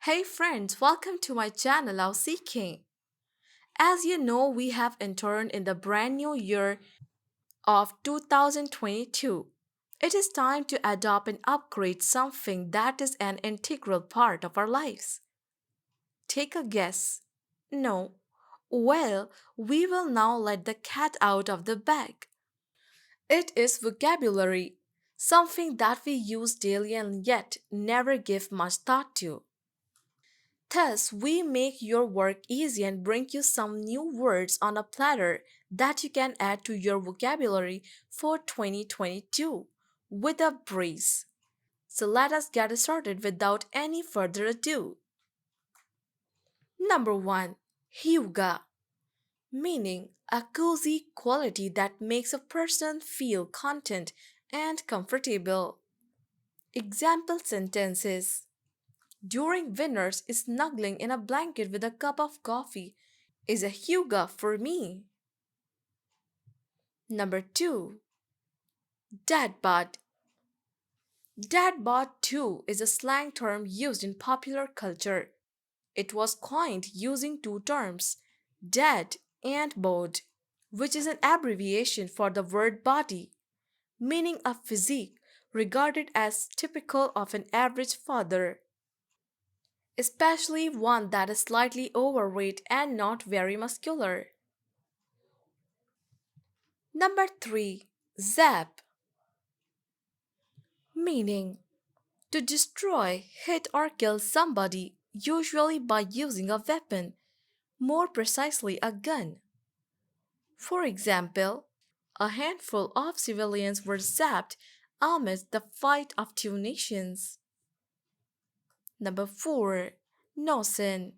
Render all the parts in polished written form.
Hey friends, welcome to my channel of Seeking. As you know, we have entered in the brand new year of 2022. It is time to adopt and upgrade something that is an integral part of our lives. Take a guess. No. Well, we will now let the cat out of the bag. It is vocabulary, something that we use daily and yet never give much thought to. Thus, we make your work easy and bring you some new words on a platter that you can add to your vocabulary for 2022 with a breeze. So let us get started without any further ado. Number 1. Hyuga, meaning a cozy quality that makes a person feel content and comfortable. Example sentences. During winners, snuggling in a blanket with a cup of coffee is a huga for me. Number 2. Dad bod. Dad bod too is a slang term used in popular culture. It was coined using two terms, dad and bod, which is an abbreviation for the word body, meaning a physique regarded as typical of an average father, especially one that is slightly overweight and not very muscular. Number 3. Zap, meaning to destroy, hit, or kill somebody, usually by using a weapon, more precisely a gun. For example, a handful of civilians were zapped amidst the fight of two nations. Number 4. Innocent.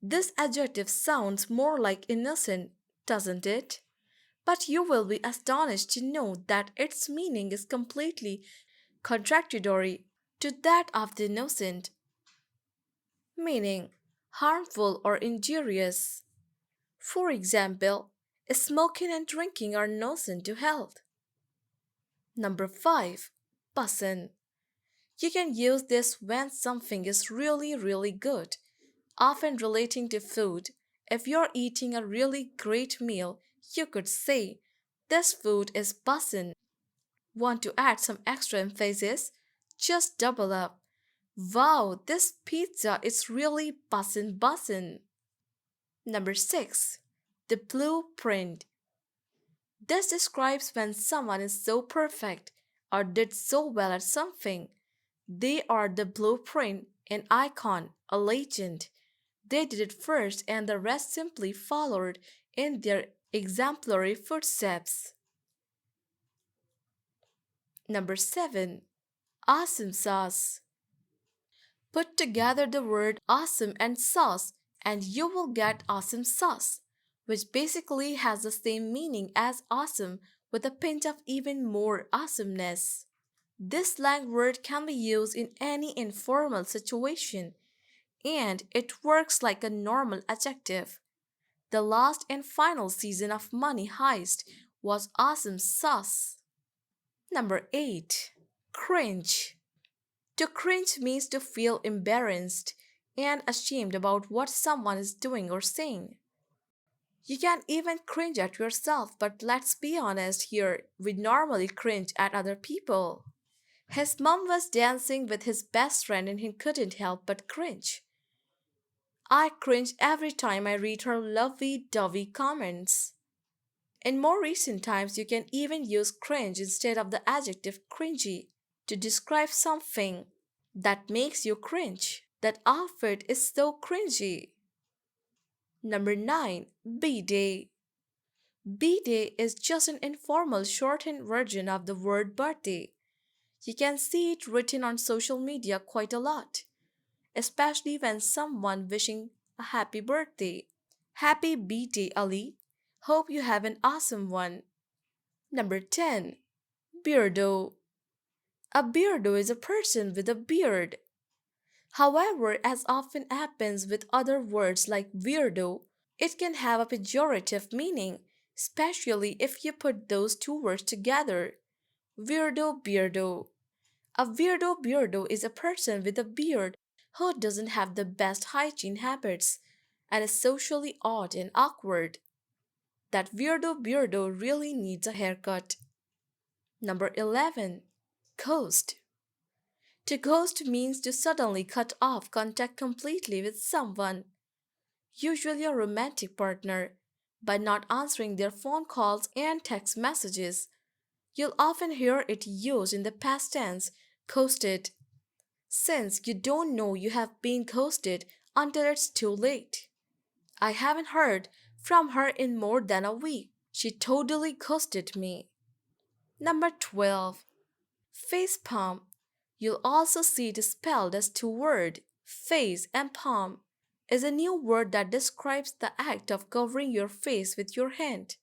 This adjective sounds more like innocent, doesn't it? But you will be astonished to know that its meaning is completely contradictory to that of the innocent, meaning harmful or injurious. For example, smoking and drinking are innocent to health. Number 5. Bussin'. You can use this when something is really good, often relating to food. If you're eating a really great meal, you could say, "This food is bussin'." Want to add some extra emphasis? Just double up. "Wow, this pizza is really bussin'. Number 6. The blueprint. This describes when someone is so perfect or did so well at something. They are the blueprint, an icon, a legend. They did it first and the rest simply followed in their exemplary footsteps. Number 7. Awesome sauce. Put together the word awesome and sauce, and you will get awesome sauce, which basically has the same meaning as awesome with a pinch of even more awesomeness. This slang word can be used in any informal situation, and it works like a normal adjective. The last and final season of Money Heist was awesome sauce. Number 8. Cringe. To cringe means to feel embarrassed and ashamed about what someone is doing or saying. You can even cringe at yourself, but let's be honest here, we normally cringe at other people. His mom was dancing with his best friend and he couldn't help but cringe. I cringe every time I read her lovey dovey comments. In more recent times, you can even use cringe instead of the adjective cringy to describe something that makes you cringe. That outfit is so cringy. Number 9. B-Day. B-Day is just an informal shortened version of the word birthday. You can see it written on social media quite a lot, especially when someone wishing a happy birthday. Happy B-Day, Ali. Hope you have an awesome one. Number 10. Beardo. A beardo is a person with a beard. However, as often happens with other words like weirdo, it can have a pejorative meaning, especially if you put those two words together. Weirdo beardo. A weirdo beardo is a person with a beard Who doesn't have the best hygiene habits and is socially odd and awkward? That weirdo really needs a haircut. Number 11. Ghost. To ghost means to suddenly cut off contact completely with someone, usually a romantic partner, by not answering their phone calls and text messages. You'll often hear it used in the past tense, ghosted, since you don't know you have been ghosted until it's too late. I haven't heard from her in more than a week. She totally ghosted me. Number 12. Facepalm. You'll also see it spelled as two words. Face and palm is a new word that describes the act of covering your face with your hand.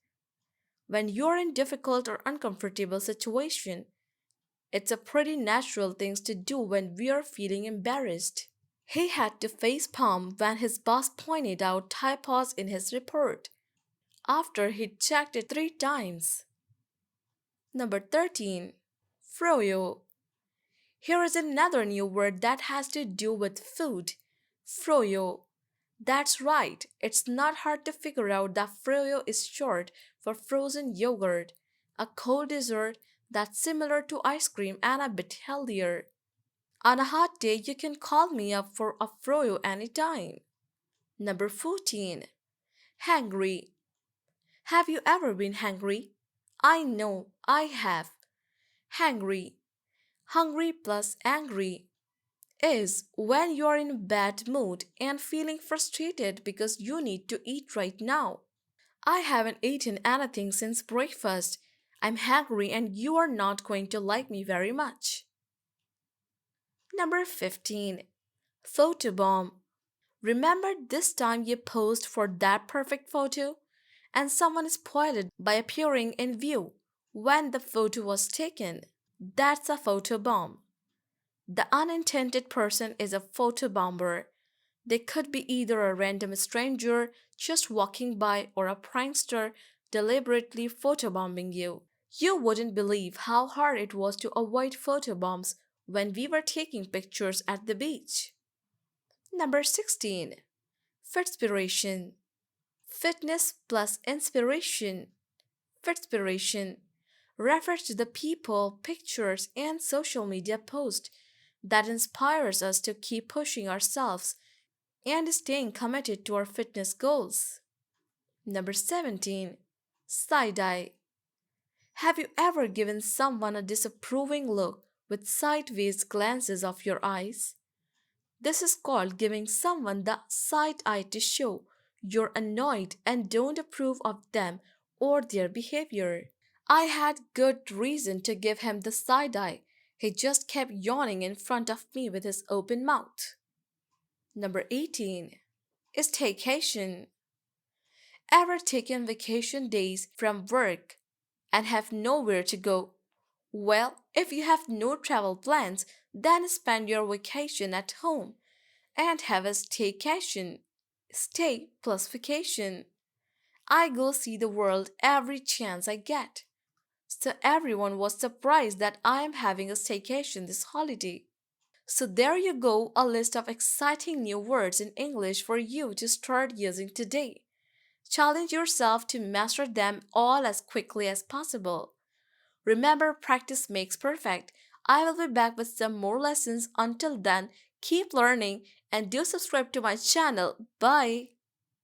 When you're in difficult or uncomfortable situation, it's a pretty natural thing to do when we are feeling embarrassed. He had to face palm when his boss pointed out typos in his report after he'd checked it 3 times. Number 13. Froyo. Here is another new word that has to do with food. Froyo. That's right, it's not hard to figure out that Froyo is short for frozen yogurt, a cold dessert that's similar to ice cream and a bit healthier. On a hot day, you can call me up for a Froyo anytime. Number 14. Hangry. Have you ever been hangry? I know, I have. Hangry. Hungry plus angry is when you're in a bad mood and feeling frustrated because you need to eat right now. I haven't eaten anything since breakfast. I'm hungry and you are not going to like me very much. Number 15. Photobomb. Remember this time you posed for that perfect photo and someone spoiled it by appearing in view when the photo was taken? That's a photobomb. The unintended person is a photobomber. They could be either a random stranger just walking by or a prankster deliberately photobombing you. You wouldn't believe how hard it was to avoid photobombs when we were taking pictures at the beach. Number 16. Fitspiration. Fitness plus inspiration. Fitspiration refers to the people, pictures, and social media posts that inspires us to keep pushing ourselves and staying committed to our fitness goals. Number 17. Side eye. Have you ever given someone a disapproving look with sideways glances of your eyes? This is called giving someone the side eye to show you're annoyed and don't approve of them or their behavior. I had good reason to give him the side eye. He just kept yawning in front of me with his open mouth. Number 18. Staycation. Ever taken vacation days from work and have nowhere to go? Well, if you have no travel plans, then spend your vacation at home and have a staycation. Stay plus vacation. I go see the world every chance I get. So everyone was surprised that I am having a staycation this holiday. So there you go, a list of exciting new words in English for you to start using today. Challenge yourself to master them all as quickly as possible. Remember, practice makes perfect. I will be back with some more lessons. Until then, keep learning and do subscribe to my channel. Bye.